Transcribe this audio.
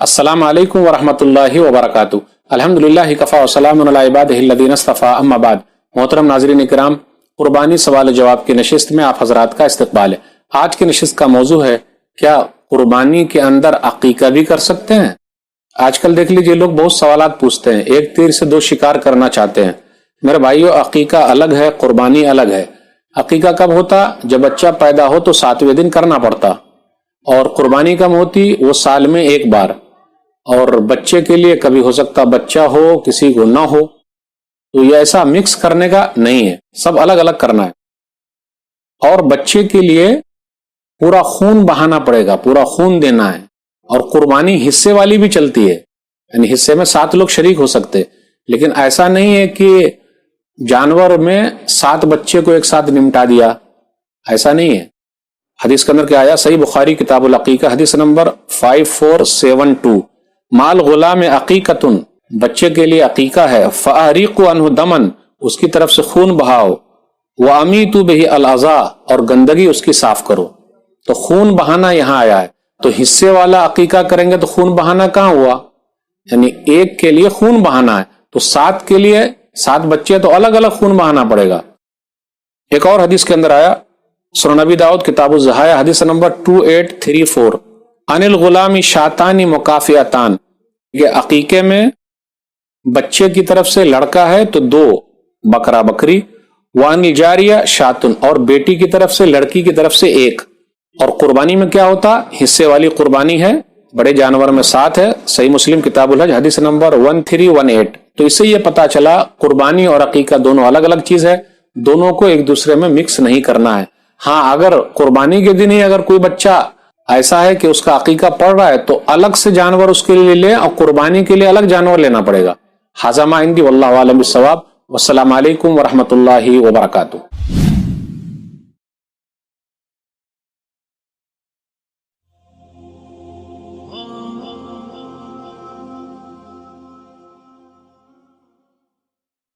السلام علیکم ورحمۃ اللہ وبرکاتہ۔ الحمدللہ کفا وسلام علی عبادہ الذین اصطفیٰ، اما بعد۔ محترم ناظرین کرام، قربانی سوال و جواب کی نشست میں آپ حضرات کا استقبال ہے۔ آج کی نشست کا موضوع ہے کیا قربانی کے اندر عقیقہ بھی کر سکتے ہیں؟ آج کل دیکھ لیجئے لوگ بہت سوالات پوچھتے ہیں، ایک تیر سے دو شکار کرنا چاہتے ہیں۔ میرے بھائیو، عقیقہ الگ ہے، قربانی الگ ہے۔ عقیقہ کب ہوتا؟ جب بچہ پیدا ہو تو 7ویں دن کرنا پڑتا، اور قربانی کب ہوتی؟ وہ سال میں ایک بار، اور بچے کے لیے کبھی ہو سکتا بچہ ہو کسی کو نہ ہو، تو یہ ایسا مکس کرنے کا نہیں ہے، سب الگ الگ کرنا ہے۔ اور بچے کے لیے پورا خون بہانا پڑے گا، پورا خون دینا ہے۔ اور قربانی حصے والی بھی چلتی ہے، یعنی حصے میں 7 لوگ شریک ہو سکتے، لیکن ایسا نہیں ہے کہ جانور میں 7 بچے کو ایک ساتھ نمٹا دیا، ایسا نہیں ہے۔ حدیث کے اندر کیا آیا؟ صحیح بخاری کتاب العقیقہ حدیث نمبر 5472، مال غلام عقیقۃ، بچے کے لیے عقیقہ ہے، فاریق عنہ دمن، اس کی طرف سے خون بہاؤ، وامیتوا بہ الاعضاء، اور گندگی اس کی صاف کرو۔ تو خون بہانا یہاں آیا ہے، تو حصے والا عقیقہ کریں گے تو خون بہانا کہاں ہوا؟ یعنی ایک کے لیے خون بہانا ہے، تو 7 کے لیے 7 بچے تو الگ الگ خون بہانا پڑے گا۔ ایک اور حدیث کے اندر آیا، سنن ابی داؤد کتاب الضحایا حدیث نمبر 2834، عن الغلام شاتان مکافئتان، کہ عقیقے میں بچے کی طرف سے لڑکا ہے تو 2 بکرا بکری، وان الجاریہ شاتن، اور بیٹی کی طرف سے لڑکی کی طرف سے 1۔ اور قربانی میں کیا ہوتا؟ حصے والی قربانی ہے، بڑے جانور میں 7 ہے، صحیح مسلم کتاب الحج حدیث نمبر 1318۔ تو اس سے یہ پتا چلا قربانی اور عقیقہ دونوں الگ الگ چیز ہے، دونوں کو ایک دوسرے میں مکس نہیں کرنا ہے۔ ہاں، اگر قربانی کے دن ہی اگر کوئی بچہ ایسا ہے کہ اس کا عقیقہ پڑ رہا ہے تو الگ سے جانور اس کے لیے لے، اور قربانی کے لیے الگ جانور لینا پڑے گا۔ ھذا ما عندی واللہ اعلم بالصواب، والسلام علیکم ورحمۃ اللہ وبرکاتہ۔